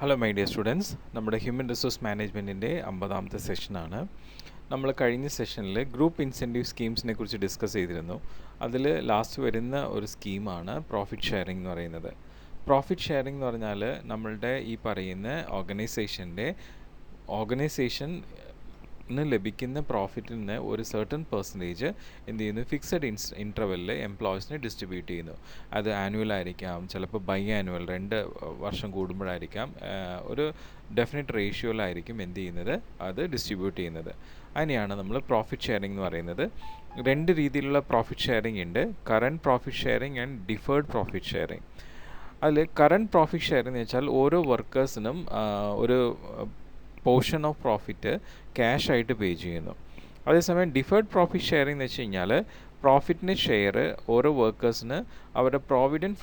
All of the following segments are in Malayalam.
ഹലോ മൈ ഡിയർ സ്റ്റുഡൻസ്, നമ്മുടെ ഹ്യൂമൻ റിസോഴ്സ് മാനേജ്മെൻറ്റിൻ്റെ 50ാമത്തെ സെഷനാണ്. നമ്മൾ കഴിഞ്ഞ സെഷനിൽ ഗ്രൂപ്പ് ഇൻസെൻറ്റീവ് സ്കീംസിനെ കുറിച്ച് ഡിസ്കസ് ചെയ്തിരുന്നു. അതിൽ ലാസ്റ്റ് വരുന്ന ഒരു സ്കീമാണ് പ്രോഫിറ്റ് ഷെയറിംഗ് എന്ന് പറയുന്നത്. പ്രോഫിറ്റ് ഷെയറിംഗ് എന്ന് പറഞ്ഞാൽ നമ്മളുടെ ഈ പറയുന്ന ഓർഗനൈസേഷന് ലഭിക്കുന്ന പ്രോഫിറ്റിൽ നിന്ന് ഒരു സർട്ടൺ പെർസെൻറ്റേജ് എന്ത് ചെയ്യുന്നു, ഫിക്സഡ് ഇൻ്റർവെല്ലിൽ എംപ്ലോയീസിന് ഡിസ്ട്രിബ്യൂട്ട് ചെയ്യുന്നു. അത് ആനുവൽ ആയിരിക്കാം, ചിലപ്പോൾ ബൈ ആനുവൽ 2 വർഷം കൂടുമ്പോഴായിരിക്കാം, ഒരു ഡെഫിനറ്റ് റേഷ്യോയിലായിരിക്കും എന്ത് ചെയ്യുന്നത്, അത് ഡിസ്ട്രിബ്യൂട്ട് ചെയ്യുന്നത്. അതിനെയാണ് നമ്മൾ പ്രോഫിറ്റ് ഷെയറിംഗ് എന്ന് പറയുന്നത്. 2 രീതിയിലുള്ള പ്രോഫിറ്റ് ഷെയറിംഗ് ഉണ്ട്: current profit sharing and deferred profit sharing. അതിൽ കറൻറ്റ് പ്രോഫിറ്റ് ഷെയറിംഗ് എന്ന് വെച്ചാൽ ഓരോ വർക്കേഴ്സിനും ഒരു പോർഷൻ ഓഫ് പ്രോഫിറ്റ് ക്യാഷ് ആയിട്ട് പേ ചെയ്യുന്നു. അതേസമയം ഡിഫേർഡ് പ്രോഫിറ്റ് ഷെയറിംഗ് എന്ന് വെച്ച് കഴിഞ്ഞാൽ പ്രോഫിറ്റിൻ്റെ ഷെയർ ഓരോ വർക്കേഴ്സിന് അവരുടെ പ്രോവിഡൻറ്റ്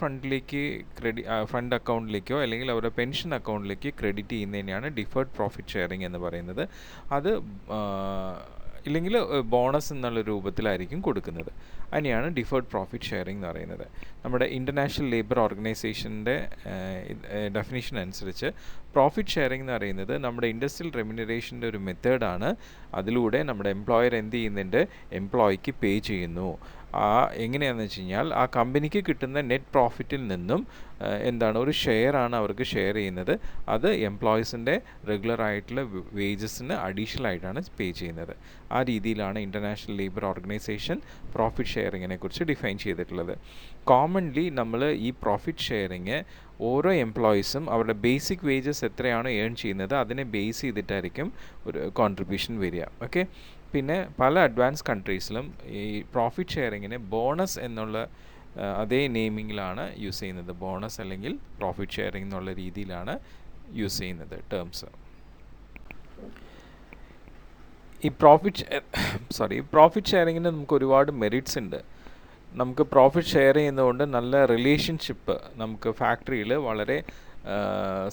ഫണ്ട് അക്കൗണ്ടിലേക്കോ അല്ലെങ്കിൽ അവരുടെ പെൻഷൻ അക്കൗണ്ടിലേക്ക് ക്രെഡിറ്റ് ചെയ്യുന്നതിനെയാണ് ഡിഫേർഡ് പ്രോഫിറ്റ് ഷെയറിംഗ് എന്ന് പറയുന്നത്. അത് ഇല്ലെങ്കിൽ ബോണസ് എന്നുള്ള രൂപത്തിലായിരിക്കും കൊടുക്കുന്നത്. അതിനെയാണ് ഡിഫേർഡ് പ്രോഫിറ്റ് ഷെയറിംഗ് എന്ന് പറയുന്നത്. നമ്മുടെ ഇൻ്റർനാഷണൽ ലേബർ ഓർഗനൈസേഷൻ്റെ ഡെഫിനിഷൻ അനുസരിച്ച് പ്രോഫിറ്റ് ഷെയറിംഗ് എന്ന് പറയുന്നത് നമ്മുടെ ഇൻഡസ്ട്രിയൽ റെമ്യൂണറേഷൻ്റെ ഒരു മെത്തേഡാണ്. അതിലൂടെ നമ്മുടെ എംപ്ലോയർ എന്ത് ചെയ്യുന്നുണ്ട്, എംപ്ലോയിക്ക് പേ ചെയ്യുന്നു. എങ്ങനെയാണെന്ന് വെച്ച് കഴിഞ്ഞാൽ ആ കമ്പനിക്ക് കിട്ടുന്ന നെറ്റ് പ്രോഫിറ്റിൽ നിന്നും ഒരു ഷെയറാണ് അവർക്ക് ഷെയർ ചെയ്യുന്നത്. അത് എംപ്ലോയീസിൻ്റെ റെഗുലർ ആയിട്ടുള്ള വേജസിന് അഡീഷണൽ ആയിട്ടാണ് പേ ചെയ്യുന്നത്. ആ രീതിയിലാണ് ഇൻ്റർനാഷണൽ ലേബർ ഓർഗനൈസേഷൻ പ്രോഫിറ്റ് ഷെയറിങ്ങിനെ കുറിച്ച് ഡിഫൈൻ ചെയ്തിട്ടുള്ളത്. കോമൺലി നമ്മൾ ഈ പ്രോഫിറ്റ് ഷെയറിങ് ഓരോ എംപ്ലോയീസും അവരുടെ ബേസിക് വേജസ് എത്രയാണോ ഏൺ ചെയ്യുന്നത് അതിനെ ബേസ് ചെയ്തിട്ടായിരിക്കും ഒരു കോൺട്രിബ്യൂഷൻ വരിക. ഓക്കെ, പിന്നെ പല അഡ്വാൻസ് കൺട്രീസിലും ഈ പ്രോഫിറ്റ് ഷെയറിങ്ങിന് ബോണസ് എന്നുള്ള അതേ നെയിമിങ്ങിലാണ് യൂസ് ചെയ്യുന്നത്. ബോണസ് അല്ലെങ്കിൽ പ്രോഫിറ്റ് ഷെയറിംഗ് എന്നുള്ള രീതിയിലാണ് യൂസ് ചെയ്യുന്നത് ടേംസ്. ഈ പ്രോഫിറ്റ് ഷെയറിങ്ങിന് നമുക്ക് ഒരുപാട് മെറിറ്റ്സ് ഉണ്ട്. നമുക്ക് പ്രോഫിറ്റ് ഷെയർ ചെയ്യുന്നതുകൊണ്ട് നല്ല റിലേഷൻഷിപ്പ് നമുക്ക് ഫാക്ടറിയിൽ വളരെ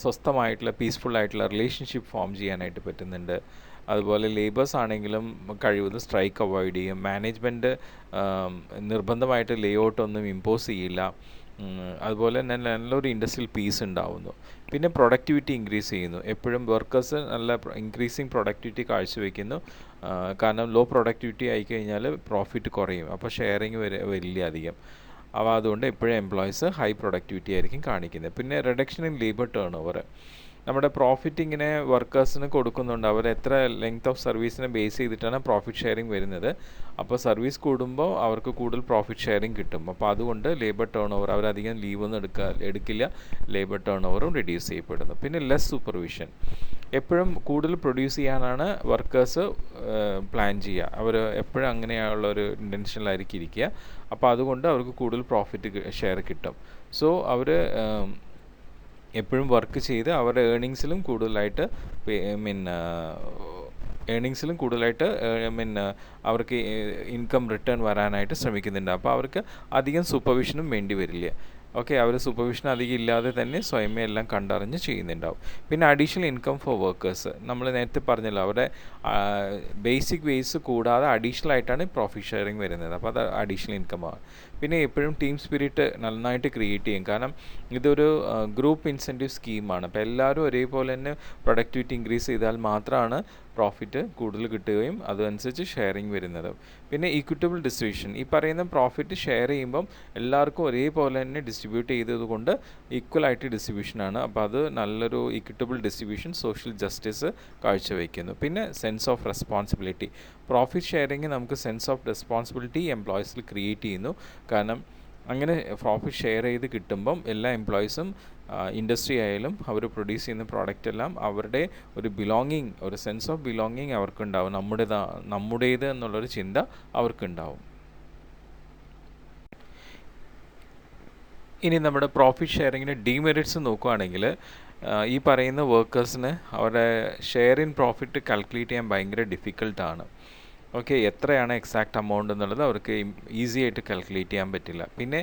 സ്വസ്ഥമായിട്ടുള്ള പീസ്ഫുള്ളായിട്ടുള്ള റിലേഷൻഷിപ്പ് ഫോം ചെയ്യാനായിട്ട് പറ്റുന്നുണ്ട്. അതുപോലെ ലേബേഴ്സ് ആണെങ്കിലും കഴിവതും സ്ട്രൈക്ക് അവോയ്ഡ് ചെയ്യും. മാനേജ്മെൻറ്റ് നിർബന്ധമായിട്ട് ലേ ഔട്ടൊന്നും ഇമ്പോസ് ചെയ്യില്ല. അതുപോലെ തന്നെ നല്ലൊരു ഇൻഡസ്ട്രിയൽ പീസ് ഉണ്ടാവുന്നു. പിന്നെ പ്രൊഡക്ടിവിറ്റി ഇൻക്രീസ് ചെയ്യുന്നു. എപ്പോഴും വർക്കേഴ്സ് നല്ല ഇൻക്രീസിങ് പ്രൊഡക്ടിവിറ്റി കാഴ്ചവെക്കുന്നു. കാരണം ലോ പ്രൊഡക്ടിവിറ്റി ആയിക്കഴിഞ്ഞാൽ പ്രോഫിറ്റ് കുറയും, അപ്പോൾ ഷെയറിങ് വലിയ അധികം. അപ്പോൾ അതുകൊണ്ട് എപ്പോഴും എംപ്ലോയീസ് ഹൈ പ്രൊഡക്ടിവിറ്റി ആയിരിക്കും കാണിക്കുന്നത്. പിന്നെ reduction in labour turn over. നമ്മുടെ പ്രോഫിറ്റ് ഇങ്ങനെ വർക്കേഴ്സിന് കൊടുക്കുന്നുണ്ട്. അവർ എത്ര ലെങ്ത് ഓഫ് സർവീസിനെ ബേസ് ചെയ്തിട്ടാണ് പ്രോഫിറ്റ് ഷെയറിംഗ് വരുന്നത്. അപ്പോൾ സർവീസ് കൂടുമ്പോൾ അവർക്ക് കൂടുതൽ പ്രോഫിറ്റ് ഷെയറിംഗ് കിട്ടും. അപ്പോൾ അതുകൊണ്ട് ലേബർ ടേൺ ഓവർ, അവരധികം ലീവൊന്നും എടുക്കില്ല. ലേബർ ടേൺ ഓവറും റെഡ്യൂസ് ചെയ്യപ്പെടുന്നു. പിന്നെ ലെസ് സൂപ്പർവിഷൻ. എപ്പോഴും കൂടുതൽ പ്രൊഡ്യൂസ് ചെയ്യാനാണ് വർക്കേഴ്സ് പ്ലാൻ ചെയ്യുക. അവർ എപ്പോഴും അങ്ങനെയുള്ള ഒരു ഇൻറ്റൻഷനിലായിരിക്കും ഇരിക്കുക. അപ്പോൾ അതുകൊണ്ട് അവർക്ക് കൂടുതൽ പ്രോഫിറ്റ് ഷെയർ കിട്ടും. സോ അവർ എപ്പോഴും വർക്ക് ചെയ്ത് അവരുടെ ഏർണിങ്സിലും കൂടുതലായിട്ട് അവർക്ക് ഇൻകം റിട്ടേൺ വരാനായിട്ട് ശ്രമിക്കുന്നുണ്ട്. അപ്പോൾ അവർക്ക് അധികം സൂപ്പർവിഷനും വേണ്ടി വരില്ല. ഓക്കെ, അവർ സൂപ്പർവിഷൻ അധികം ഇല്ലാതെ തന്നെ സ്വയമേ എല്ലാം കണ്ടറിഞ്ഞ് ചെയ്യുന്നുണ്ടാവും. പിന്നെ അഡീഷണൽ ഇൻകം ഫോർ വർക്കേഴ്സ്. നമ്മൾ നേരത്തെ പറഞ്ഞല്ലോ, അവരുടെ ബേസിക് വേസ് കൂടാതെ അഡീഷണൽ ആയിട്ടാണ് പ്രോഫിറ്റ് ഷെയറിങ് വരുന്നത്. അപ്പോൾ അത് അഡീഷണൽ ഇൻകമാണ്. പിന്നെ എപ്പോഴും ടീം സ്പിരിറ്റ് നന്നായിട്ട് ക്രിയേറ്റ് ചെയ്യും. കാരണം ഇതൊരു ഗ്രൂപ്പ് ഇൻസെൻറ്റീവ് സ്കീമാണ്. അപ്പോൾ എല്ലാവരും ഒരേപോലെ തന്നെ പ്രൊഡക്ടിവിറ്റി ഇൻക്രീസ് ചെയ്താൽ മാത്രമാണ് പ്രോഫിറ്റ് കൂടുതൽ കിട്ടുകയും അതനുസരിച്ച് ഷെയറിങ് വരുന്നത്. പിന്നെ ഇക്വിറ്റബിൾ ഡിസ്ട്രിബ്യൂഷൻ. ഈ പറയുന്ന പ്രോഫിറ്റ് ഷെയർ ചെയ്യുമ്പം എല്ലാവർക്കും ഒരേപോലെ തന്നെ ഡിസ്ട്രിബ്യൂട്ട് ചെയ്തതുകൊണ്ട് ഈക്വലായിട്ട് ഡിസ്ട്രിബ്യൂഷനാണ്. അപ്പോൾ അത് നല്ലൊരു ഇക്വിറ്റബിൾ ഡിസ്ട്രിബ്യൂഷൻ, സോഷ്യൽ ജസ്റ്റിസ് കാഴ്ചവെക്കുന്നു. പിന്നെ sense of responsibility. Profit sharing നമുക്ക് സെൻസ് ഓഫ് റെസ്പോൺസിബിലിറ്റി എംപ്ലോയീസിൽ ക്രിയേറ്റ് ചെയ്യുന്നു. കാരണം അങ്ങനെ പ്രോഫിറ്റ് ഷെയർ ചെയ്ത് കിട്ടുമ്പം എല്ലാ എംപ്ലോയീസും ഇൻഡസ്ട്രി ആയാലും അവർ പ്രൊഡ്യൂസ് ചെയ്യുന്ന പ്രോഡക്റ്റ് എല്ലാം അവരുടെ ഒരു ബിലോങ്ങിങ്, ഒരു സെൻസ് ഓഫ് ബിലോങ്ങിങ് അവർക്കുണ്ടാവും. നമ്മുടേത് എന്നുള്ളൊരു ചിന്ത അവർക്കുണ്ടാവും. ഇനി നമ്മുടെ പ്രോഫിറ്റ് ഷെയറിങ്ങിൻ്റെ ഡീമെറിറ്റ്സ് നോക്കുകയാണെങ്കിൽ, ഈ പറയുന്ന വർക്കേഴ്സിന് അവരുടെ ഷെയർ ഇൻ പ്രോഫിറ്റ് കാൽക്കുലേറ്റ് ചെയ്യാൻ ഭയങ്കര ഡിഫിക്കൽട്ടാണ്. ഓക്കെ, എത്രയാണ് എക്സാക്റ്റ് എമൗണ്ട് എന്നുള്ളത് അവർക്ക് ഈസി ആയിട്ട് കാൽക്കുലേറ്റ് ചെയ്യാൻ പറ്റില്ല. പിന്നെ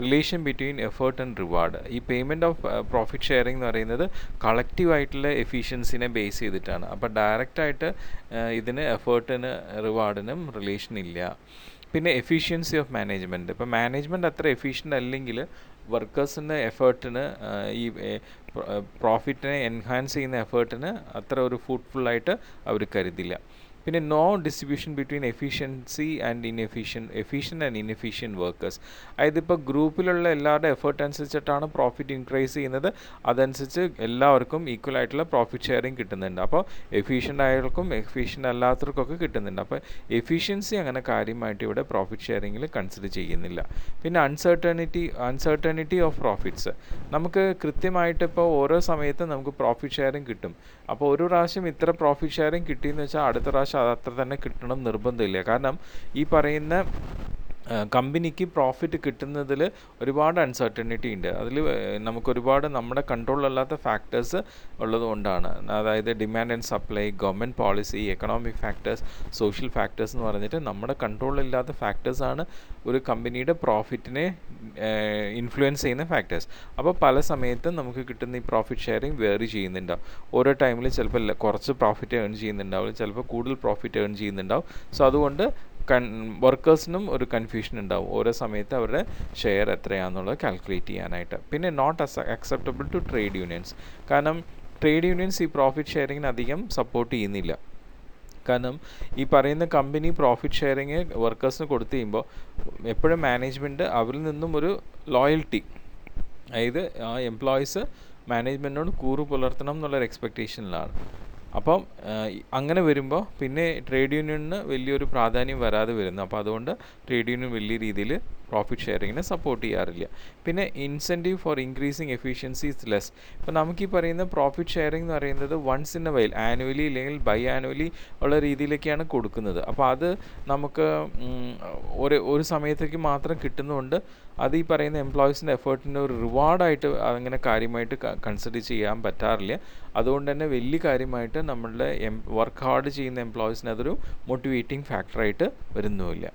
relation between effort and reward. ഈ പേയ്മെൻറ്റ് ഓഫ് പ്രോഫിറ്റ് ഷെയറിംഗ് എന്ന് പറയുന്നത് കളക്റ്റീവായിട്ടുള്ള എഫിഷ്യൻസിനെ ബേസ് ചെയ്തിട്ടാണ്. അപ്പോൾ ഡയറക്റ്റായിട്ട് ഇതിന് എഫേർട്ടിന് റിവാർഡിനും റിലേഷൻ ഇല്ല. പിന്നെ എഫിഷ്യൻസി ഓഫ് മാനേജ്മെൻറ്റ്. ഇപ്പോൾ മാനേജ്മെൻറ്റ് അത്ര എഫിഷ്യൻ്റ് അല്ലെങ്കിൽ വർക്കേഴ്സിൻ്റെ എഫേർട്ടിന് ഈ പ്രോഫിറ്റിനെ എൻഹാൻസ് ചെയ്യുന്ന എഫേർട്ടിന് അത്ര ഒരു ഫ്രൂട്ട്ഫുള്ളായിട്ട് അവർ കരുതില്ല. പിന്നെ no distribution between efficiency and efficient and inefficient workers. അതായത് ഇപ്പോൾ ഗ്രൂപ്പിലുള്ള എല്ലാവരുടെ എഫേർട്ട് അനുസരിച്ചിട്ടാണ് പ്രോഫിറ്റ് ഇൻക്രീസ് ചെയ്യുന്നത്, അതനുസരിച്ച് എല്ലാവർക്കും ഈക്വൽ ആയിട്ടുള്ള പ്രോഫിറ്റ് ഷെയറിങ് കിട്ടുന്നുണ്ട്. അപ്പോൾ എഫിഷ്യൻ്റ് ആയവർക്കും എഫിഷ്യൻ്റ് അല്ലാത്തവർക്കൊക്കെ കിട്ടുന്നുണ്ട്. അപ്പോൾ എഫിഷ്യൻസി അങ്ങനെ കാര്യമായിട്ട് ഇവിടെ പ്രോഫിറ്റ് ഷെയറിങ്ങിൽ കൺസിഡർ ചെയ്യുന്നില്ല. പിന്നെ അൺസർട്ടനിറ്റി ഓഫ് പ്രോഫിറ്റ്സ്. നമുക്ക് കൃത്യമായിട്ട് ഇപ്പോൾ ഓരോ സമയത്തും നമുക്ക് പ്രോഫിറ്റ് ഷെയറിങ് കിട്ടും. അപ്പോൾ ഒരു പ്രാവശ്യം ഇത്ര പ്രോഫിറ്റ് ഷെയറിങ് കിട്ടിയെന്ന് വെച്ചാൽ അടുത്ത പ്രാവശ്യം അത് അത്ര തന്നെ കിട്ടണം നിർബന്ധമില്ല. കാരണം ഈ പറയുന്ന കമ്പനിക്ക് പ്രോഫിറ്റ് കിട്ടുന്നതിൽ ഒരുപാട് അൺസർട്ടനിറ്റി ഉണ്ട്. അതിൽ നമുക്കൊരുപാട് നമ്മുടെ കൺട്രോളിലല്ലാത്ത ഫാക്ടേഴ്സ് ഉള്ളത് കൊണ്ടാണ്. അതായത് demand and supply, government policy, economic factors, social factors എന്ന് പറഞ്ഞിട്ട് നമ്മുടെ കൺട്രോളിലില്ലാത്ത ഫാക്ടേഴ്സാണ് ഒരു കമ്പനിയുടെ പ്രോഫിറ്റിനെ ഇൻഫ്ലുവൻസ് ചെയ്യുന്ന ഫാക്ടേഴ്സ്. അപ്പോൾ പല സമയത്തും നമുക്ക് കിട്ടുന്ന ഈ പ്രോഫിറ്റ് ഷെയറിങ് വേറി ചെയ്യുന്നുണ്ടാവും. ഓരോ ടൈമിൽ ചിലപ്പോൾ കുറച്ച് പ്രോഫിറ്റ് ഏൺ ചെയ്യുന്നുണ്ടാവും, ചിലപ്പോൾ കൂടുതൽ പ്രോഫിറ്റ് ഏൺ ചെയ്യുന്നുണ്ടാവും. സോ അതുകൊണ്ട് വർക്കേഴ്സിനും ഒരു കൺഫ്യൂഷൻ ഉണ്ടാവും ഓരോ സമയത്ത് അവരുടെ ഷെയർ എത്രയാണെന്നുള്ളത് കാൽക്കുലേറ്റ് ചെയ്യാനായിട്ട്. പിന്നെ not acceptable to trade unions. കാരണം ട്രേഡ് യൂണിയൻസ് ഈ പ്രോഫിറ്റ് ഷെയറിങ്ങിന് അധികം സപ്പോർട്ട് ചെയ്യുന്നില്ല. കാരണം ഈ പറയുന്ന കമ്പനി പ്രോഫിറ്റ് ഷെയറിങ് വർക്കേഴ്സിന് കൊടുത്തു കഴിയുമ്പോൾ എപ്പോഴും മാനേജ്മെൻറ്റ് അവരിൽ നിന്നും ഒരു ലോയൽറ്റി, അതായത് ആ എംപ്ലോയീസ് മാനേജ്മെൻറ്റിനോട് കൂറ് പുലർത്തണം എന്നുള്ളൊരു എക്സ്പെക്റ്റേഷനിലാണ്. അപ്പം അങ്ങനെ വരുമ്പോൾ പിന്നെ ട്രേഡ് യൂണിയനിന് വലിയൊരു പ്രാധാന്യം വരാതെ വരുന്നു. അപ്പോൾ അതുകൊണ്ട് ട്രേഡ് യൂണിയൻ വലിയ രീതിയിൽ പ്രോഫിറ്റ് ഷെയറിങ്ങിനെ സപ്പോർട്ട് ചെയ്യാറില്ല. പിന്നെ incentive for increasing efficiency is less. ഇപ്പോൾ നമുക്ക് ഈ പറയുന്ന പ്രോഫിറ്റ് ഷെയറിംഗ് എന്ന് പറയുന്നത് once in a while, annually അല്ലെങ്കിൽ ബൈ ആനുവലി ഉള്ള രീതിയിലേക്കാണ് കൊടുക്കുന്നത്. അപ്പോൾ അത് നമുക്ക് ഒരു സമയത്തേക്ക് മാത്രം കിട്ടുന്നതുകൊണ്ട് അത് ഈ പറയുന്ന എംപ്ലോയീസിൻ്റെ എഫേർട്ടിൻ്റെ ഒരു റിവാർഡായിട്ട് അങ്ങനെ കാര്യമായിട്ട് കൺസിഡർ ചെയ്യാൻ പറ്റാറില്ല. അതുകൊണ്ട് തന്നെ വലിയ കാര്യമായിട്ട് നമ്മളുടെ വർക്ക് ഹാർഡ് ചെയ്യുന്ന എംപ്ലോയീസിന് അതൊരു മോട്ടിവേറ്റിംഗ് ഫാക്ടറായിട്ട് വരുന്നുമില്ല.